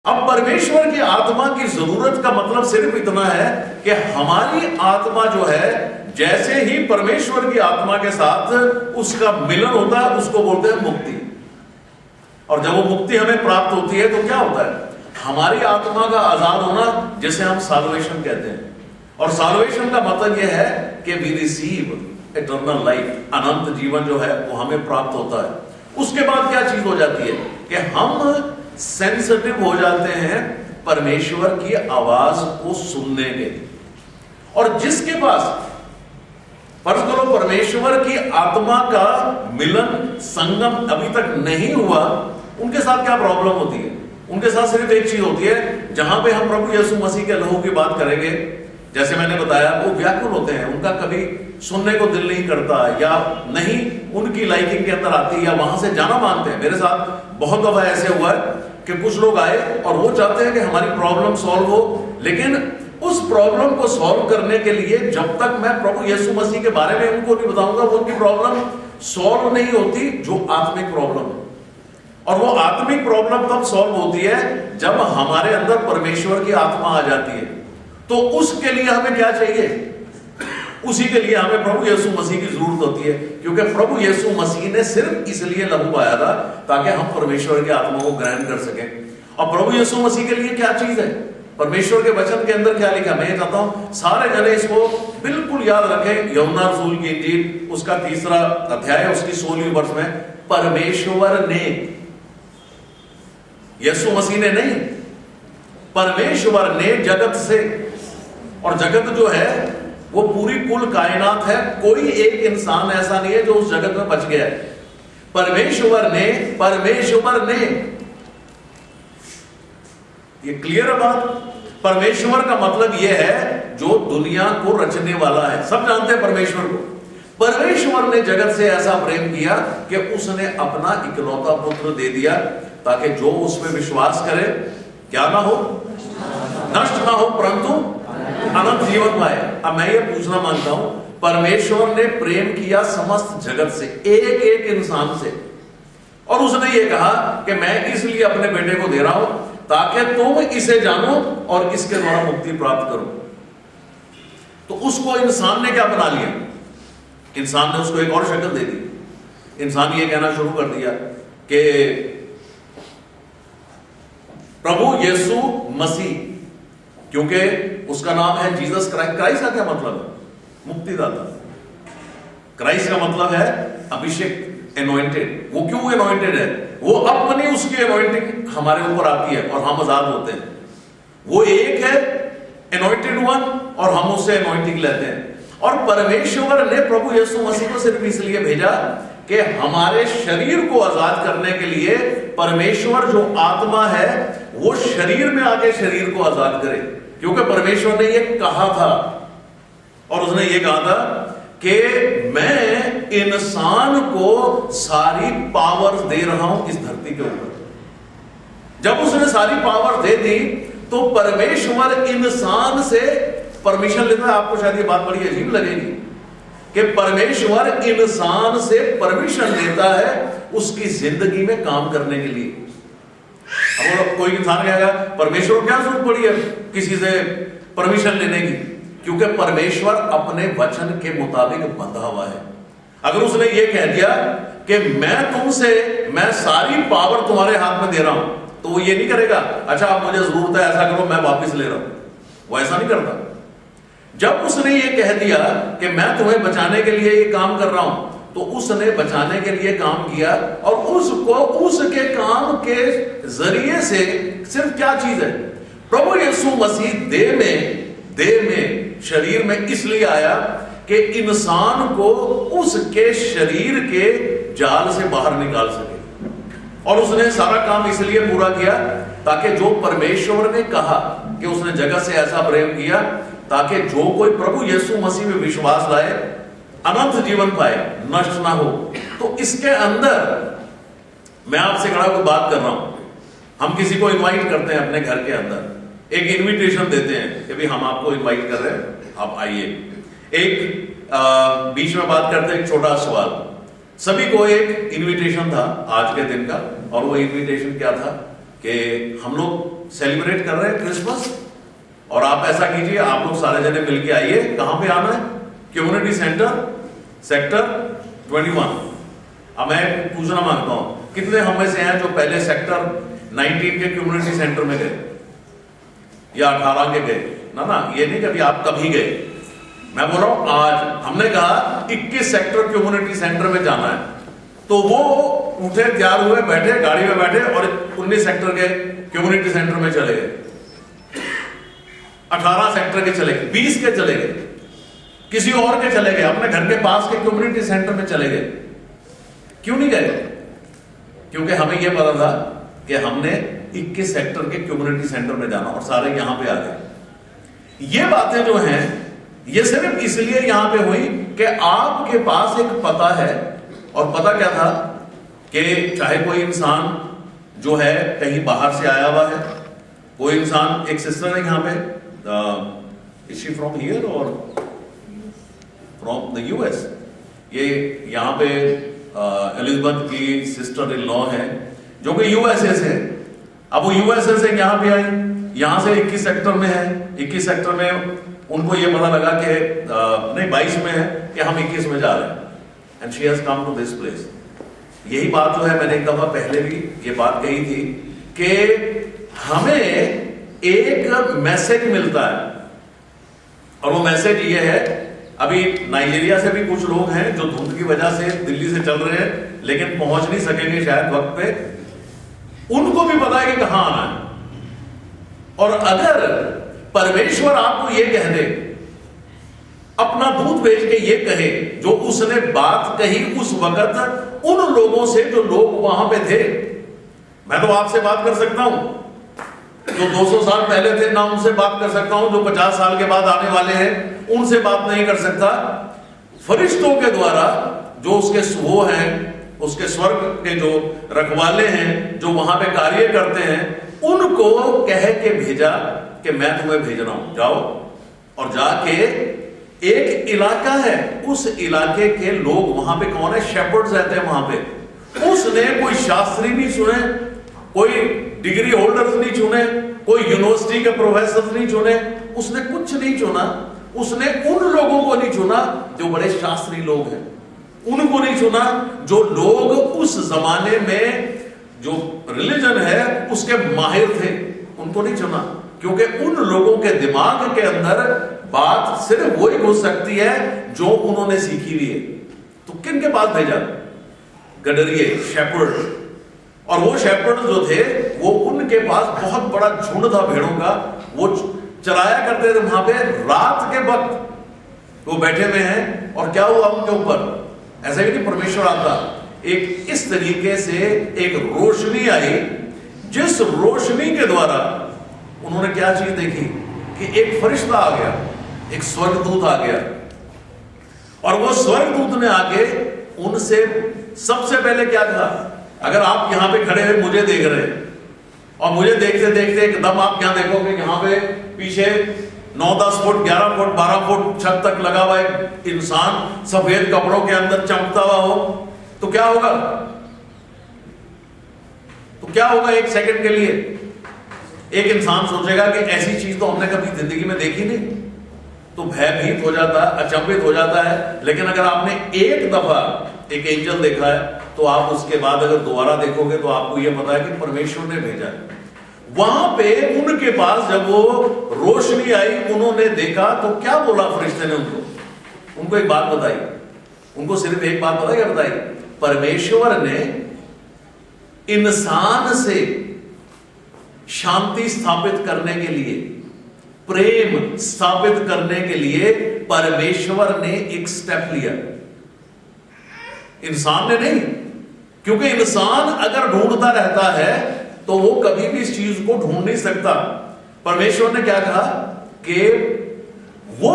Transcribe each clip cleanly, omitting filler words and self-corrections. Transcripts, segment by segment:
अब परमेश्वर की आत्मा की जरूरत का मतलब सिर्फ इतना है कि हमारी आत्मा जो है, जैसे ही परमेश्वर की आत्मा के साथ उसका मिलन होता है, उसको बोलते हैं मुक्ति। और जब वो मुक्ति हमें प्राप्त होती है तो क्या होता है? हमारी आत्मा का आजाद होना, जिसे हम साल्वेशन कहते हैं। और साल्वेशन का मतलब यह है कि वी रिसीव इटर्नल लाइफ, अनंत जीवन जो है वो हमें प्राप्त होता है। उसके बाद क्या चीज हो जाती है कि हम सेंसिटिव हो जाते हैं परमेश्वर की आवाज को सुनने के। और जिसके पास फर्ज करो परमेश्वर की आत्मा का मिलन, संगम अभी तक नहीं हुआ, उनके साथ क्या प्रॉब्लम होती है? उनके साथ सिर्फ एक चीज होती है, जहां पे हम प्रभु यीशु मसीह के लहू की बात करेंगे, जैसे मैंने बताया, वो व्याकुल होते हैं, उनका कभी सुनने को दिल नहीं करता, या नहीं उनकी लाइकिंग के अंदर आती, या वहां से जाना मांगते हैं। मेरे साथ बहुत दफा ऐसे हुआ है कि कुछ लोग आए और वो चाहते हैं कि हमारी प्रॉब्लम सॉल्व हो, लेकिन उस प्रॉब्लम को सॉल्व करने के लिए जब तक मैं प्रभु यीशु मसीह के बारे में उनको नहीं बताऊंगा, वो उनकी प्रॉब्लम सॉल्व नहीं होती, जो आत्मिक प्रॉब्लम है। और वो आत्मिक प्रॉब्लम तब सॉल्व होती है जब हमारे अंदर परमेश्वर की आत्मा आ जाती है। तो उसके लिए हमें क्या चाहिए? उसी के लिए हमें प्रभु यीशु मसीह की जरूरत होती है, क्योंकि प्रभु यीशु मसीह ने सिर्फ इसलिए लहू बहाया था ताकि हम परमेश्वर की आत्मा को ग्रहण कर सकें। और प्रभु यीशु मसीह के लिए क्या चीज है? परमेश्वर के वचन के अंदर क्या लिखा? मैं ये चाहता हूं सारे जने इसको बिल्कुल याद रखें। यूहन्ना रसूल की इंजील उसका 3 अध्याय उसकी 16वीं वर्ष में, परमेश्वर ने, यीशु मसीह ने नहीं, परमेश्वर ने जगत से, और जगत जो है वो पूरी कुल कायनात है, कोई एक इंसान ऐसा नहीं है जो उस जगत में बच गया है। परमेश्वर ने ये क्लियर है बात? परमेश्वर का मतलब यह है जो दुनिया को रचने वाला है। सब जानते हैं परमेश्वर को। परमेश्वर ने जगत से ऐसा प्रेम किया कि उसने अपना इकलौता पुत्र दे दिया, ताकि जो उसमें विश्वास करे क्या ना हो, नष्ट ना हो, परंतु अनंत जीवन पाए। अब मैं ये पूछना मांगता हूं, परमेश्वर ने प्रेम किया समस्त जगत से, एक एक इंसान से, और उसने ये कहा कि मैं इसलिए अपने बेटे को दे रहा हूं ताकि तुम इसे जानो और इसके द्वारा मुक्ति प्राप्त करो। तो उसको इंसान ने क्या बना लिया? इंसान ने उसको एक और शक्ल दे दी। इंसान ये कहना शुरू कर दिया कि प्रभु यीशु मसीह, क्योंकि उसका नाम है जीसस क्राइस्ट। क्राइस्ट का क्या मतलब है? मुक्तिदाता। क्राइस्ट का मतलब है अभिषेक, एनॉइंटेड। वो क्यों एनॉइंटेड है? वो अपनी उसकी एनॉइंटिंग हमारे ऊपर आती है और हम आजाद होते हैं। वो एक है एनॉइंटेड वन और हम उससे एनॉइंटिंग लेते हैं। और परमेश्वर ने प्रभु यीशु मसीह को सिर्फ इसलिए भेजा कि हमारे शरीर को आजाद करने के लिए परमेश्वर जो आत्मा है वो शरीर में आके शरीर को आजाद करे। क्योंकि परमेश्वर ने ये कहा था, और उसने ये कहा था कि मैं इंसान को सारी पावर दे रहा हूं इस धरती के ऊपर। जब उसने सारी पावर दे दी तो परमेश्वर इंसान से परमिशन लेता है। आपको शायद ये बात बड़ी अजीब लगेगी कि परमेश्वर इंसान से परमिशन लेता है उसकी जिंदगी में काम करने के लिए। अब कोई इंसान कहेगा परमेश्वर क्या जरूरत पड़ी है किसी से परमिशन लेने की? क्योंकि परमेश्वर अपने वचन के मुताबिक बंधा हुआ है। अगर उसने ये कह दिया कि मैं सारी पावर तुम्हारे हाथ में दे रहा हूं, तो वो ये नहीं करेगा अच्छा अब मुझे जरूरत है ऐसा करो मैं वापस ले रहा हूं। वो ऐसा नहीं करता। जब उसने ये कह दिया कि मैं तुम्हें बचाने के लिए ये काम कर रहा हूं, तो उसने बचाने के लिए काम किया, और उसको उसके काम के जरिए से सिर्फ क्या चीज है? प्रभु यीशु मसीह देह में शरीर में इसलिए आया कि इंसान को उसके शरीर के जाल से बाहर निकाल सके। और उसने सारा काम इसलिए पूरा किया ताकि जो परमेश्वर ने कहा कि उसने जगत से ऐसा प्रेम किया ताकि जो कोई प्रभु यीशु मसीह में विश्वास लाए अनंत जीवन पाए, नष्ट ना हो। तो इसके अंदर मैं आपसे खड़ा कोई बात कर रहा हूं। हम किसी को इनवाइट करते हैं अपने घर के अंदर, एक इनविटेशन देते हैं कि भाई हम आपको इनवाइट कर रहे हैं, आप आइए। एक बीच में बात करते हैं एक छोटा सवाल। सभी को एक इनविटेशन था आज के दिन का, और वो इनविटेशन क्या था कि हम लोग सेलिब्रेट कर रहे हैं क्रिसमस, और आप ऐसा कीजिए, आप लोग सारे जने मिलके आइए। कहां पे आना है? Community centre, sector 21। अब मैं पूछना मांगता हूं, कितने हम में से हैं जो पहले सेक्टर 19 के कम्युनिटी सेंटर में गए या 18 के गए? ना, ये नहीं कभी आप कभी गए, मैं बोल रहा हूं आज हमने कहा 21 सेक्टर कम्युनिटी सेंटर में जाना है, तो वो उठे, तैयार हुए, बैठे, गाड़ी में बैठे और 19 सेक्टर के कम्युनिटी सेंटर में चले गए, 18 सेक्टर के चले गए, 20 के चले गए, किसी और के चले गए, अपने घर के पास के कम्युनिटी सेंटर में चले गए। क्यों नहीं गए? क्योंकि हमें यह पता था कि हमने 21 सेक्टर के कम्युनिटी सेंटर में जाना, और सारे यहां पे आ गए। ये बातें जो हैं ये सिर्फ इसलिए यहां पे हुई कि आपके पास एक पता है, और पता क्या था कि चाहे कोई इंसान जो है कहीं बाहर से आया हुआ है, कोई इंसान, एक सिस्टर है यहां पे, इज शी फ्रॉम हियर और फ्रॉम द यूएस, ये यहां पे एलिजाबेथ की सिस्टर इन लॉ है जो कि यूएसए से, अब वो यूएसए से यहां पे आई, यहां से 21 सेक्टर में है, 21 सेक्टर में उनको ये पता लगा कि नहीं 22 में है कि हम 21 में जा रहे हैं, and she has come to this place. यही बात जो है मैंने एक दफा पहले भी ये बात कही थी कि हमें एक मैसेज मिलता है, और वो मैसेज ये है, अभी नाइजीरिया से भी कुछ लोग हैं जो धुंध की वजह से दिल्ली से चल रहे हैं लेकिन पहुंच नहीं सकेंगे शायद वक्त पे, उनको भी पता है कि कहां आना है। और अगर परमेश्वर आपको ये कह दे, अपना दूत भेज के ये कहे, जो उसने बात कही उस वक्त उन लोगों से जो लोग वहां पे थे, मैं तो आपसे बात कर सकता हूं, जो 200 साल पहले थे ना उनसे बात कर सकता हूं, जो 50 साल के बाद आने वाले हैं उनसे बात नहीं कर सकता। फरिश्तों के द्वारा जो उसके वो हैं, उसके स्वर्ग के जो रखवाले हैं, जो वहां पे कार्य करते हैं, उनको कह के भेजा कि मैं तुम्हें भेज रहा हूं, जाओ और जाके एक इलाका है, उस इलाके के लोग, वहां पे कौन है? शेपर्ड्स रहते हैं वहां पे। उसने कोई शास्त्री नहीं चुने, कोई डिग्री होल्डर्स नहीं चुने, कोई यूनिवर्सिटी के प्रोफेसर नहीं चुने, उसने कुछ नहीं चुना। उसने उन लोगों को नहीं चुना जो बड़े शास्त्री लोग हैं, उनको नहीं चुना जो लोग उस जमाने में जो रिलीजन है उसके माहिर थे, उनको नहीं चुना, क्योंकि उन लोगों के दिमाग के अंदर बात सिर्फ वही घुस सकती है जो उन्होंने सीखी हुई है। तो किन के पास भेजा? गडरिए, शेपर्ड। और वो शेपर्ड जो थे वो उनके पास बहुत बड़ा झुंड था भेड़ों का, वो चलाया करते थे वहां पे रात के वक्त। वो बैठे हुए हैं और क्या हुआ उनके ऊपर? ऐसा ही नहीं परमेश्वर आता, एक इस तरीके से एक रोशनी आई, जिस रोशनी के द्वारा उन्होंने क्या चीज देखी कि एक फरिश्ता आ गया, एक स्वर्गदूत आ गया, और वो स्वर्गदूत ने आके उनसे सबसे पहले क्या कहा? अगर आप यहां पे खड़े हुए मुझे देख रहे हैं और मुझे देखते देखते एकदम आप क्या देखोगे, यहां पे पीछे 9-10 फुट 11 फुट 12 फुट छत तक लगा हुआ एक इंसान सफेद कपड़ों के अंदर चमकता हुआ हो, तो क्या होगा? तो क्या होगा? एक सेकंड के लिए एक इंसान सोचेगा कि ऐसी चीज तो हमने कभी जिंदगी में देखी नहीं, तो भयभीत हो जाता है, अचंभित हो जाता है। लेकिन अगर आपने एक दफा एक एंजल देखा है तो आप उसके बाद अगर दोबारा देखोगे तो आपको यह पता है कि परमेश्वर ने भेजा है। वहां पे उनके पास जब वो रोशनी आई, उन्होंने देखा तो क्या बोला फरिश्ते ने उनको एक बात बताई, उनको सिर्फ एक बात पता क्या बताई? परमेश्वर ने इंसान से शांति स्थापित करने के लिए, प्रेम स्थापित करने के लिए परमेश्वर ने एक स्टेप लिया, इंसान ने नहीं। क्योंकि इंसान अगर ढूंढता रहता है तो वो कभी भी इस चीज को ढूंढ नहीं सकता। परमेश्वर ने क्या कहा कि वो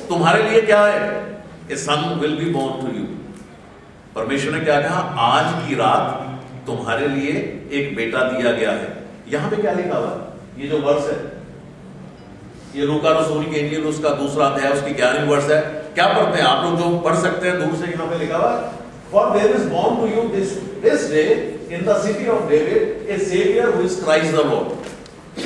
तुम्हारे लिए क्या है? A son will be born to you. परमेश्वर ने क्या कहा? आज की रात तुम्हारे लिए एक बेटा दिया गया है। यहां पे क्या लिखा हुआ? ये जो वर्ष है, ये लूका रसूल की इंजील उसका दूसरा अध्याय उसकी 11वीं वर्ष है। क्या पढ़ते हैं आप लोग? जो पढ़ सकते हैं दूर से, यहां पे लिखा हुआ, For there is born to you this day in the city of David a savior who is Christ the Lord.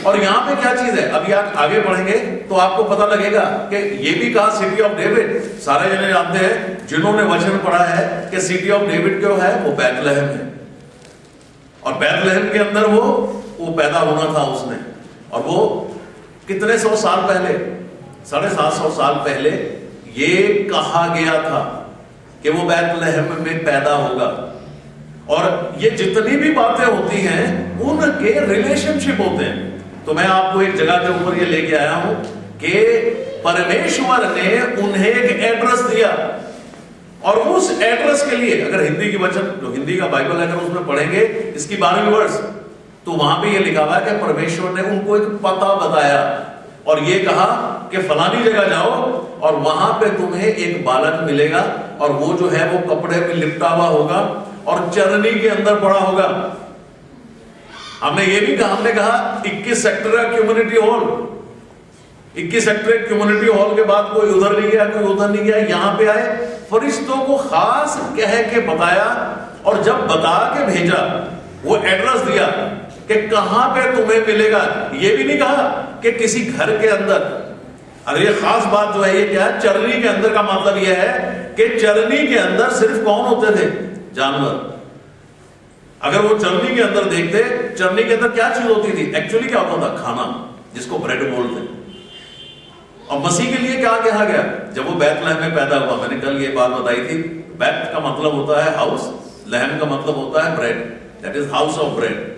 और यहां पे क्या चीज है, अभी आप आगे बढ़ेंगे तो आपको पता लगेगा कि ये भी कहा सिटी ऑफ डेविड। सारे जने जानते हैं जिन्होंने वचन पढ़ा है कि सिटी ऑफ डेविड क्यों है, वो बैतलहम है। और बैतलहम के अंदर वो पैदा होना था उसने। और वो कितने सौ साल पहले, 750 साल पहले ये कहा गया था कि वो बैतलहम में पैदा होगा। और ये जितनी भी बातें होती हैं उनके रिलेशनशिप होते हैं। तो मैं आपको एक जगह के ऊपर ये लेके आया हूं कि परमेश्वर ने उन्हें एक एड्रेस दिया, और उस एड्रेस के लिए अगर हिंदी की वचन, जो हिंदी का बाइबल है, अगर उसमें पढ़ेंगे इसकी 12वीं वर्ष, तो वहां पे ये लिखा हुआ है कि परमेश्वर ने उनको एक पता बताया और ये कहा कि फलानी जगह जाओ और वहां पे तुम्हें एक बालक मिलेगा, और वो जो है वो कपड़े में लिपटा हुआ होगा और चरनी के अंदर पड़ा होगा। हमने ये भी कहा, हमने कहा 21 सेक्टर है community hall, 21 sector community hall के बाद कोई उधर नहीं गया, कोई उधर नहीं गया, यहां पे आए, फरिश्तों को खास कह के बताया, और जब बता के भेजा, वो एड्रेस दिया कि कहां पे तुम्हें मिलेगा। ये भी नहीं कहा कि किसी घर के अंदर। अगर ये खास बात जो है ये क्या है, चरनी के अंदर का मतलब यह है कि चरनी के अंदर सिर्फ कौन होते थे, जानवर। अगर वो चरनी के अंदर देखते, चरनी के अंदर क्या चीज होती थी, एक्चुअली क्या होता था, खाना, जिसको ब्रेड बोलते हैं। और मसीह के लिए क्या कहा गया, जब वो बैतलहम में पैदा हुआ, मैंने कल ये बात बताई थी, बैत का मतलब होता है हाउस, लहम का मतलब होता है bread, that is house of bread.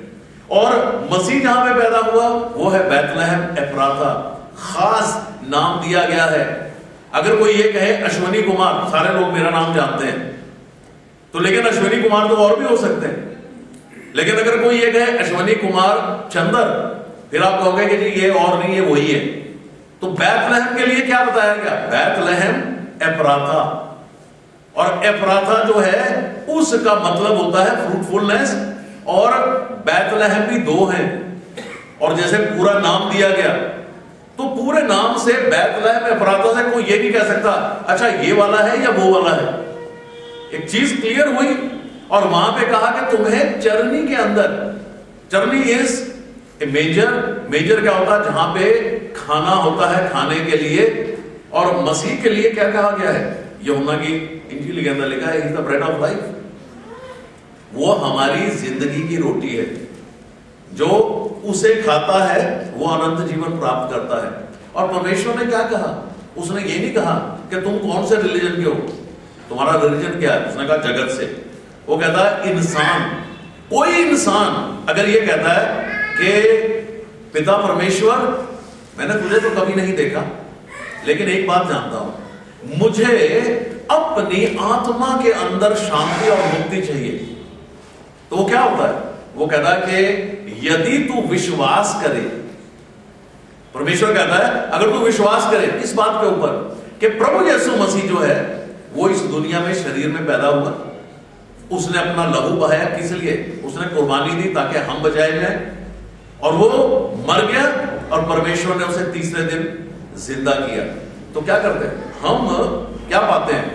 और मसीह जहां पे पैदा हुआ वो है बैतलहम एफ्राता, खास नाम दिया गया है। अगर कोई ये कहे अश्विनी कुमार, सारे लोग मेरा नाम जानते हैं, तो लेकिन अश्विनी कुमार तो और भी हो सकते हैं। लेकिन अगर कोई ये कहे अश्विनी कुमार चंदर, फिर आप कहोगे कि जी ये और नहीं है, वही है। तो बैतलहम के लिए क्या बताया गया, बैतलहम एफ्राता। और एफ्राता जो है उसका मतलब होता है फ्रूटफुलनेस, और बैतलहम भी दो हैं। और जैसे पूरा नाम दिया गया, तो पूरे नाम से बैतलहम एफ्राता से कोई ये नहीं कह सकता अच्छा ये वाला है या वो वाला है। एक चीज क्लियर हुई। और वहां पे कहा कि तुम्हें चरनी के अंदर, चरनी इज ए मेजर, मेजर क्या होता है, जहां पे खाना होता है खाने के लिए। और मसीह के लिए क्या कहा गया है, यूहन्ना की इंजील के अंदर लिखा है, he is the bread of life. वो हमारी जिंदगी की रोटी है, जो उसे खाता है वो अनंत जीवन प्राप्त करता है। और परमेश्वर ने क्या कहा, उसने ये नहीं कहा कि तुम कौन से रिलीजन के हो, तुम्हारा रिलीजन क्या है, उसने कहा जगत से। वो कहता है इंसान, कोई इंसान अगर ये कहता है कि पिता परमेश्वर मैंने तुझे तो कभी नहीं देखा, लेकिन एक बात जानता हूं, मुझे अपनी आत्मा के अंदर शांति और मुक्ति चाहिए, तो वो क्या होता है, वो कहता है कि यदि तू विश्वास करे, परमेश्वर कहता है अगर तू विश्वास करे इस बात के ऊपर कि प्रभु यीशु मसीह जो है वो इस दुनिया में शरीर में पैदा हुआ, उसने अपना लहू बहाया, किस लिए, उसने कुर्बानी दी ताकि हम बचाए जाए, और वो मर गया और परमेश्वर ने उसे तीसरे दिन जिंदा किया। तो क्या करते हैं हम, क्या पाते हैं,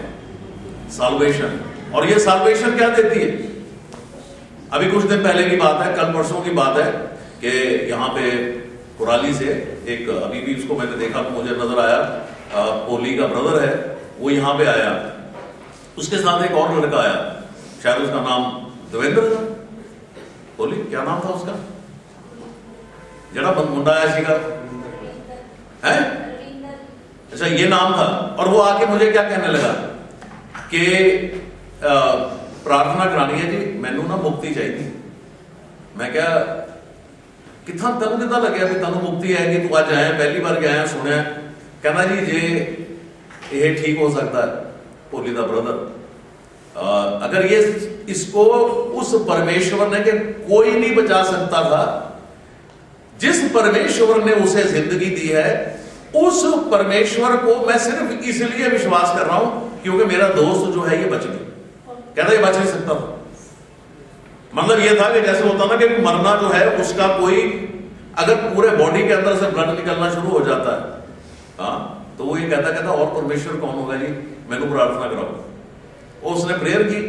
साल्वेशन। और ये साल्वेशन क्या देती है, अभी कुछ दिन पहले की बात है, कल परसों की बात है कि यहाँ पे कुराली से एक, अभी भी उसको मैंने देखा तो मुझे नजर आया, पोली का ब्रदर है, वो यहाँ पे आया, उसके साथ एक और लड़का आया, शायद उसका नाम देवेंद्र था, बोली क्या नाम था उसका, जरा मुंडा आया सीखा है, अच्छा ये नाम था। और वो आके मुझे क्या कहने लगा कि प्रार्थना करानी है जी, मैनू ना मुक्ति चाहिए। मैं क्या कितना तन कितना लगे भी तनु मुक्ति है कि तू आज आया, पहली बार गया सुने, कहना जी जे ये ठीक हो सकता है, पोली दा ब्रदर, अगर ये इसको उस परमेश्वर ने कि कोई नहीं बचा सकता था, जिस परमेश्वर ने उसे जिंदगी दी है, उस परमेश्वर को मैं सिर्फ इसलिए विश्वास कर रहा हूं क्योंकि मेरा दोस्त जो है ये बच गया। कहता ये बच नहीं सकता था, मतलब ये था कि जैसे होता ना कि मरना जो है उसका कोई, अगर पूरे बॉडी के अंदर से ब्लड निकलना शुरू हो जाता है, हाँ, तो वो ये कहता और परमेश्वर कौन होगा जी, मैंने प्रार्थना कराओ। उसने प्रेयर की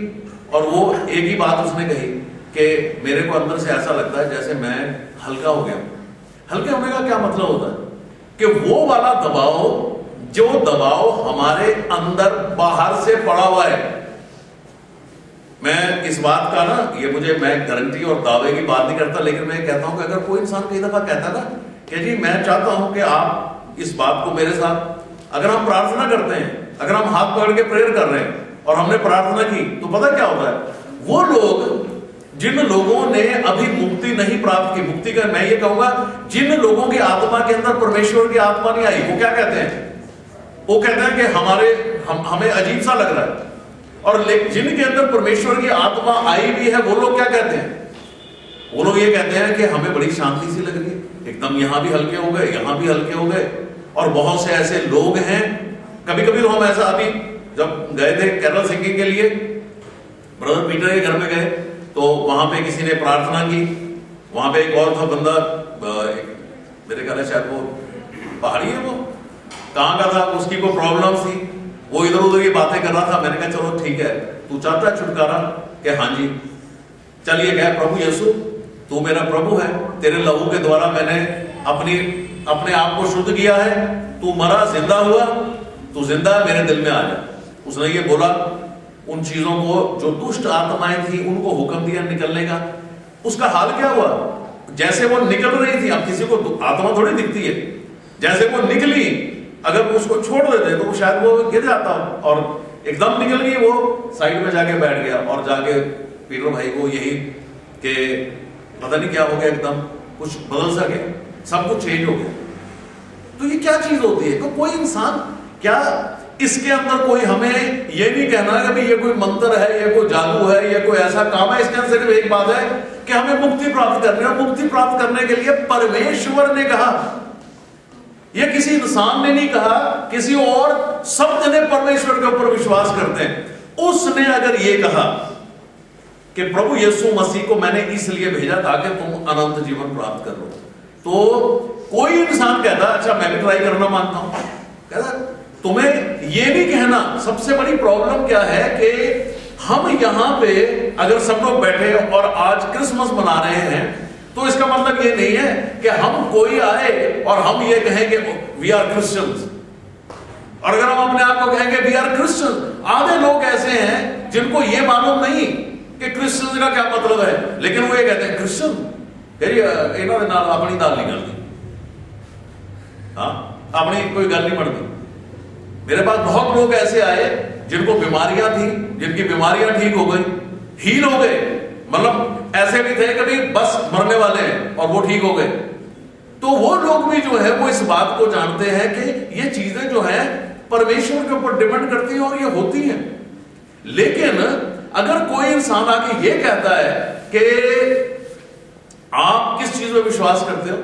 और वो एक ही बात उसने कही कि मेरे को अंदर से ऐसा लगता है जैसे मैं हल्का हो गया हूं। हल्के होने का क्या मतलब होता है कि वो वाला दबाव, जो दबाव हमारे अंदर बाहर से पड़ा हुआ है। मैं इस बात का ना, ये मुझे, मैं गारंटी और दावे की बात नहीं करता, लेकिन मैं कहता हूं कि अगर कोई इंसान कई दफा कहता ना कि जी मैं चाहता हूं कि आप इस बात को मेरे साथ, अगर हम प्रार्थना करते हैं, अगर हम हाथ पकड़ के प्रेयर कर रहे हैं और हमने प्रार्थना की, तो पता क्या होता है, वो लोग, जिन लोगों ने अभी मुक्ति नहीं प्राप्त की, मुक्ति का मैं ये कहूंगा, जिन लोगों की आत्मा के अंदर परमेश्वर की आत्मा नहीं आई, वो क्या कहते हैं? वो कहते हैं कि हमें अजीब सा लग रहा है। और जिनके अंदर परमेश्वर की आत्मा आई भी है, वो लोग क्या कहते हैं? वो लोग ये कहते हैं कि हमें बड़ी शांति सी लग रही है, एकदम यहां भी हल्के हो गए, यहां भी हल्के हो गए। और बहुत से ऐसे लोग हैं, कभी कभी तो हम ऐसा, अभी जब गए थे कैरल सिंगिंग के लिए, ब्रदर पीटर के घर में गए, तो वहां पे किसी ने प्रार्थना की, वहां पे एक और था बंदा, मेरे ख्याल है शायद वो पहाड़ी है, वो कहां का था, उसकी कोई प्रॉब्लम थी, वो इधर उधर ये बातें कर रहा था। मैंने कहा चलो ठीक है, तू चाहता है छुटकारा? कि हाँ जी। चलिए कहे, प्रभु यीशु तू मेरा प्रभु है, तेरे लहू के द्वारा मैंने अपने आप को शुद्ध किया है, तू मरा, जिंदा हुआ, तू जिंदा है, मेरे दिल में आ जा। उसने ये बोला, उन चीजों को, जो दुष्ट आत्माएं थी, उनको हुक्म दिया निकलने का। उसका हाल क्या हुआ? जैसे वो निकल रही थी, अब किसी को आत्मा थोड़ी दिखती है, जैसे वो निकली, अगर उसको छोड़ देते तो शायद वो गिर जाता, और एकदम निकल गई, वो साइड में जाके बैठ गया। और जाके पीटर भाई को यही कि पता नहीं क्या हो गया, एकदम कुछ बदल सा गया, सब कुछ चेंज हो गया। तो ये क्या चीज होती है? तो कोई इंसान, क्या इसके अंदर कोई हमें ये नहीं कहना है कि ये कोई मंत्र है, ये कोई जादू है, ये कोई ऐसा काम है। इसके अंदर सिर्फ एक बात है कि हमें मुक्ति प्राप्त करनी है। मुक्ति प्राप्त करने के लिए परमेश्वर ने कहा, ये किसी इंसान ने नहीं कहा, किसी और शब्द ने परमेश्वर के ऊपर विश्वास करते हैं। उसने अगर ये कहा कि प्रभु यीशु मसीह को मैंने इसलिए भेजा ताकि तुम अनंत जीवन प्राप्त करो, तो कोई इंसान कहता अच्छा मैं भी ट्राई करना मानता हूं, कहता तुम्हें ये नहीं कहना। सबसे बड़ी प्रॉब्लम क्या है कि हम यहां पे अगर सब लोग बैठे और आज क्रिसमस मना रहे हैं, तो इसका मतलब ये नहीं है कि हम कोई आए और हम ये कहेंगे वी आर क्रिश्चियंस। और अगर हम अपने आप को कहेंगे वी आर क्रिश्चियंस, आधे लोग ऐसे हैं जिनको ये मालूम नहीं कि क्रिश्चियंस का क्या मतलब है, लेकिन वो ये कहते हैं क्रिश्चियन, इन्होंने अपनी दाल नहीं करती, हाँ अपनी कोई गल नहीं बढ़ती। मेरे पास बहुत लोग ऐसे आए जिनको बीमारियां थी, जिनकी बीमारियां ठीक हो गई, हील हो गए, मतलब ऐसे भी थे कभी बस मरने वाले हैं और वो ठीक हो गए। तो वो लोग भी जो है वो इस बात को जानते हैं कि ये चीजें जो है परमेश्वर के ऊपर डिपेंड करती हैं और ये होती हैं। लेकिन अगर कोई इंसान आके ये कहता है कि आप किस चीज में विश्वास करते हो,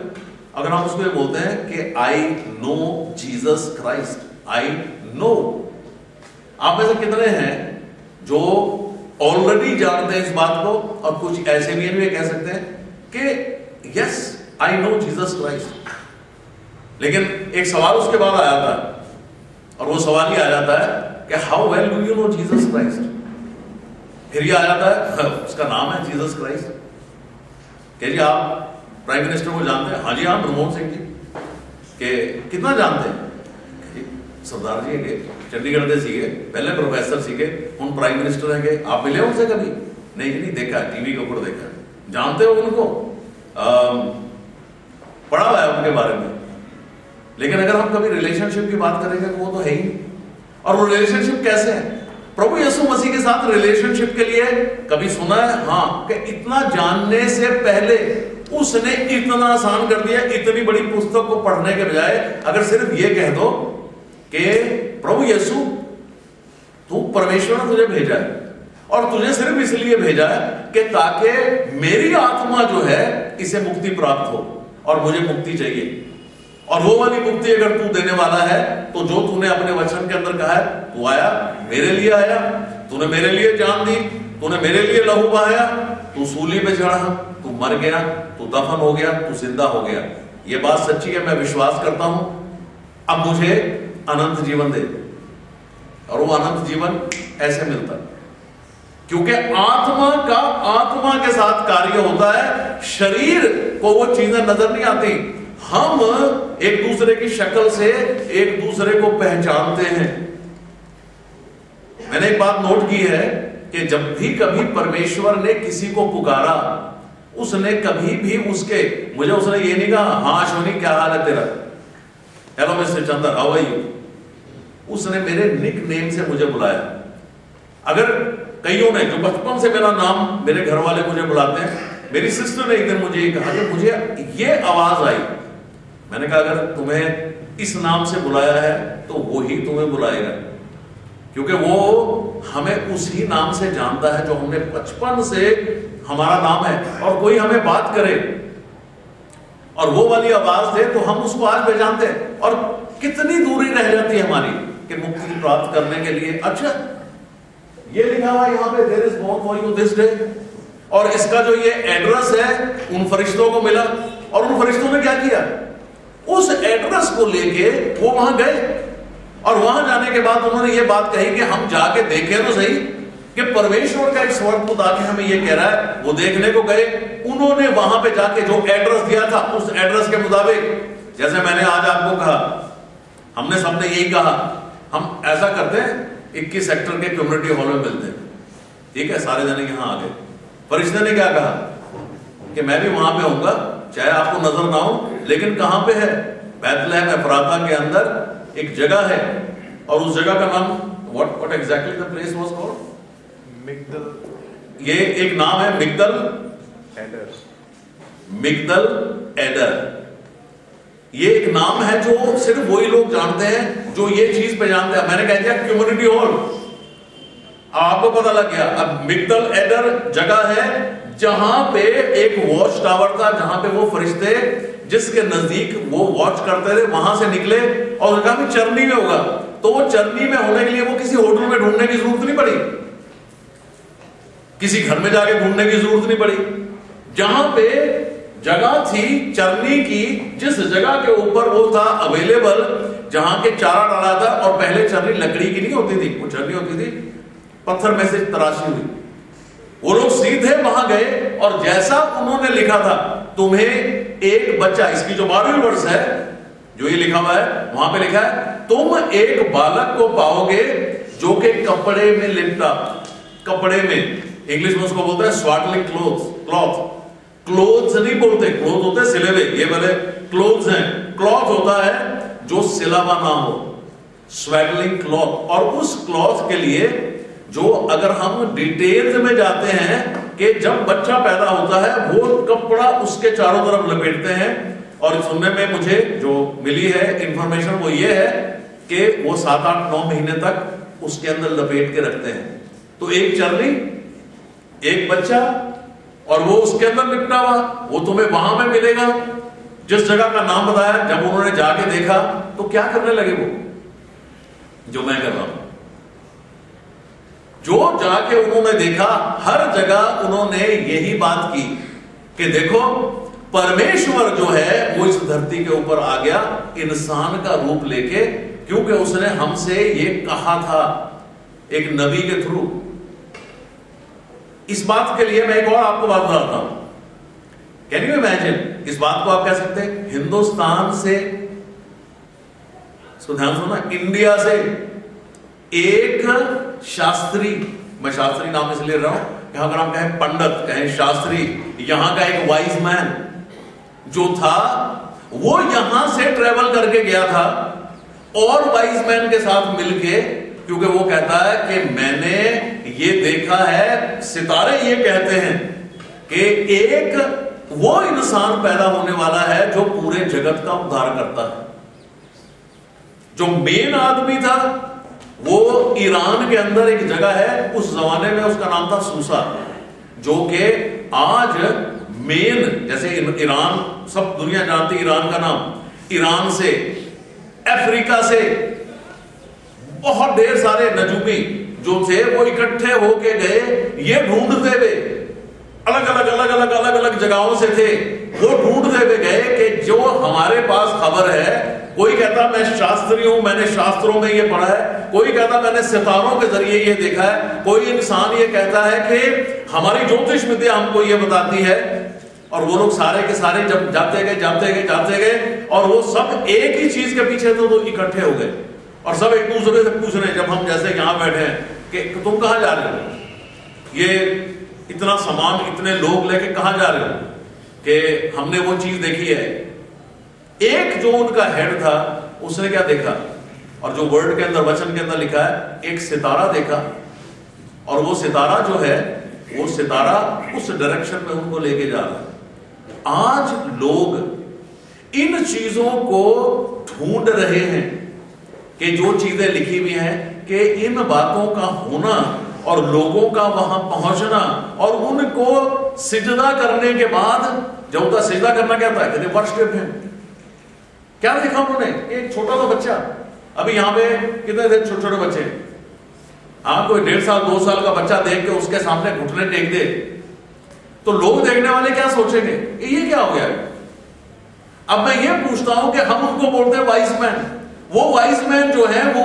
अगर हम उसको ये बोलते हैं कि I know Jesus Christ, I know, आप में से कितने हैं जो ऑलरेडी जानते हैं इस बात को, और कुछ ऐसे भी हैं कह सकते हैं कि yes I know Jesus Christ. लेकिन एक सवाल उसके बाद आ जाता है, और वो सवाल ही आ जाता है कि how well do you know Jesus Christ. फिर ये आ जाता है उसका नाम है जीसस क्राइस्ट, कि जी आप प्राइम मिनिस्टर को जानते हैं? हाँ जी हाँ, मनमोहन सिंह जी। के कितना जानते हैं? सरदार जी है, चंडीगढ़ के सीगे, पहले प्रोफेसर सीगे, हम प्राइम मिनिस्टर है। आप मिले उनसे कभी? नहीं नहीं, देखा टीवी के ऊपर देखा। जानते हो उनको, पढ़ा हुआ है उनके बारे में, लेकिन अगर हम कभी रिलेशनशिप की बात करेंगे तो वो तो है ही। और वो रिलेशनशिप कैसे है? प्रभु यीशु मसीह के साथ रिलेशनशिप के लिए कभी सुना है? हाँ, कि इतना जानने से पहले उसने इतना आसान कर दिया। इतनी बड़ी पुस्तक को पढ़ने के बजाय अगर सिर्फ ये कह दो कि प्रभु यीशु तू, परमेश्वर ने तुझे भेजा है, और तुझे सिर्फ इसलिए भेजा है कि ताकि मेरी आत्मा जो है इसे मुक्ति प्राप्त हो, और मुझे मुक्ति चाहिए। और वो वाली मुक्ति अगर तू देने वाला है, तो जो तूने अपने वचन के अंदर कहा है, तू आया, मेरे लिए आया, तूने मेरे लिए जान दी, तूने मेरे लिए लहू बहाया, तू सूली पे चढ़ा, तू मर गया, तू दफन हो गया, तू जिंदा हो गया। ये बात सच्ची है, मैं विश्वास करता हूं। अब मुझे अनंत जीवन दे, और वो अनंत जीवन ऐसे मिलता, क्योंकि आत्मा के साथ कार्य होता है, शरीर को वो चीजें नजर नहीं आती। हम एक दूसरे की शक्ल से एक दूसरे को पहचानते हैं। मैंने एक बात नोट की है कि जब भी कभी परमेश्वर ने किसी को पुकारा, उसने कभी भी उसने ये नहीं कहा, हाँ अश्विनी क्या हाल है तेरा, hello Mister Chander how are you. उसने मेरे निक नेम से मुझे बुलाया। अगर कईयों ने, जो बचपन से मेरा नाम मेरे घर वाले मुझे बुलाते हैं, मेरी सिस्टर ने एक दिन मुझे कहा कि मुझे ये आवाज आई। मैंने कहा अगर तुम्हें इस नाम से बुलाया है तो वो ही तुम्हें बुलाएगा, क्योंकि वो हमें उसी नाम से जानता है जो हमने बचपन से हमारा नाम है। और कोई हमें बात करे और वो वाली आवाज दे तो हम उसको आज पहचानते हैं। और कितनी दूरी रह जाती है हमारी कि मुक्ति प्राप्त करने के लिए। अच्छा, ये लिखा हुआ यहाँ पे there is born for you this day, और इसका जो ये एड्रेस है उन फरिश्तों को मिला, और उन फरिश्तों ने क्या किया, उस एड्रेस को लेके वो वहां गए। और वहां जाने के बाद उन्होंने ये बात कही कि हम जाके देखें तो सही कि परमेश्वर का एक स्वर्गदूत आके हमें ये कह रहा है। वो देखने को गए, उन्होंने वहां पे जाके जो एड्रेस दिया था उस एड्रेस के मुताबिक, जैसे मैंने आज आपको कहा, हमने सबने यही कहा, हम ऐसा करते हैं 21 सेक्टर के कम्युनिटी हॉल में मिलते हैं, ठीक है, सारे जने यहां आ गए। फरिश्ते ने क्या कहा कि मैं भी वहां पे होऊंगा, चाहे आपको नजर ना हो, लेकिन कहां पे है, बैतलहम एफ्राता के अंदर एक जगह है, और उस जगह का नाम what exactly the place was called, Migdal. ये एक नाम है मिगदल एडर। ये एक नाम है जो सिर्फ वही लोग जानते हैं जो ये चीज पे जानते हैं। मैंने कह दिया कम्युनिटी हॉल, आपको पता लग गया। अब मिगदल एडर जगह है जहां पे एक वॉच टावर था, जहां पे वो फरिश्ते जिसके नजदीक वो वॉच करते थे वहां से निकले और कहा भी चरनी में होगा। तो वो चरनी में होने के लिए वो किसी होटल में ढूंढने की जरूरत नहीं पड़ी, किसी घर में जाके ढूंढने की जरूरत नहीं पड़ी। जहां पे जगह थी चरनी की, जिस जगह के ऊपर वो था अवेलेबल, जहां के चारा डाला था, और पहले चरनी लकड़ी की नहीं होती थी, वो चरनी होती थी पत्थर में से तराशी हुई। वो लोग सीधे वहां गए और जैसा उन्होंने लिखा था, तुम्हें एक बच्चा, इसकी जो 12वीं वर्ष है जो ये लिखा हुआ है, वहां पे लिखा है तुम एक बालक को पाओगे जो कि कपड़े में लिपटा, कपड़े में, इंग्लिश में उसको बोलते हैं स्वाडलिंग क्लॉथ। क्लोथ्स नहीं बोलते, क्लोथ होते हैं सिले हुए, ये वाले क्लोथ्स हैं। क्लॉथ होता है जो सिला हुआ ना हो, स्वेडलिंग क्लॉथ। और उस क्लॉथ के लिए जो अगर हम डिटेल्स में जाते हैं कि जब बच्चा पैदा होता है वो कपड़ा उसके चारों तरफ लपेटते हैं। और सुनने में मुझे जो मिली है इंफॉर्मेशन वो ये है कि वो 7, 8, 9 महीने तक उसके अंदर लपेट के रखते हैं। तो एक चरनी, एक बच्चा, और वो उसके अंदर लिपटा हुआ, वो तुम्हें वहां में मिलेगा जिस जगह का नाम बताया। जब उन्होंने जाके देखा तो क्या करने लगे वो, जो मैं कर रहा हूं, जो जाके उन्होंने देखा, हर जगह उन्होंने यही बात की कि देखो परमेश्वर जो है वो इस धरती के ऊपर आ गया इंसान का रूप लेके, क्योंकि उसने हमसे ये कहा था एक नबी के थ्रू। इस बात के लिए मैं एक और आपको बात बताता हूं। कैन यू इमेजिन, इस बात को आप कह सकते हैं हिंदुस्तान से, ध्यान सुना, इंडिया से एक शास्त्री, मैं शास्त्री नाम इसलिए रहा हूं कि अगर हम कहें पंडित, कहें शास्त्री, यहां का एक वाइज मैन जो था वो यहां से ट्रेवल करके गया था और वाइज मैन के साथ मिलके, क्योंकि वो कहता है कि मैंने ये देखा है, सितारे ये कहते हैं कि एक वो इंसान पैदा होने वाला है जो पूरे जगत का उद्धार करता है। जो मेन आदमी था वो ईरान के अंदर एक जगह है, उस जमाने में उसका नाम था सूसा, जो कि आज मेन, जैसे ईरान सब दुनिया जानती ईरान का नाम, ईरान से, अफ्रीका से बहुत ढेर सारे नजूमी जो थे वो इकट्ठे होके गए, ये ढूंढते हुए अलग अलग जगहों से थे, वो ढूंढते हुए गए कि जो हमारे पास खबर है, कोई कहता कहता मैं शास्त्री हूं, मैंने शास्त्रों में ये पढ़ा है, कोई कहता मैंने सितारों के जरिए ये देखा है, कोई इंसान ये कहता है कि हमारी ज्योतिष विद्या हमको ये बताती है। और वो लोग सारे के सारे जब जाते गए और वो सब एक ही चीज के पीछे तो इकट्ठे हो गए और सब एक दूसरे से पूछ रहे, जब हम जैसे यहां बैठे हैं कि तुम कहां जा रहे हो, ये इतना सामान इतने लोग लेके कहां जा रहे हो, कि हमने वो चीज देखी है। एक जो उनका हेड था उसने क्या देखा, और जो वर्ड के अंदर वचन के अंदर लिखा है, एक सितारा देखा, और वो सितारा जो है वो सितारा उस डायरेक्शन में उनको लेके जा रहा है। आज लोग इन चीजों को ढूंढ रहे हैं कि जो चीजें लिखी हुई हैं कि इन बातों का होना और लोगों का वहां पहुंचना और उनको सिजदा करने के बाद, जब उनका सिजदा करना क्या था, कहते वर्शिप हिम। क्या देखा उन्होंने, एक छोटा सा बच्चा, अभी यहां पे कितने थे छोटे छोटे बच्चे, आप कोई 1.5 साल 2 साल का बच्चा देख के उसके सामने घुटने टेक दे तो लोग देखने वाले क्या सोचेंगे, ये क्या हो गया। अब मैं ये पूछता हूं कि हम उनको बोलते हैं वाइज मैन, वो वाइज मैन जो है वो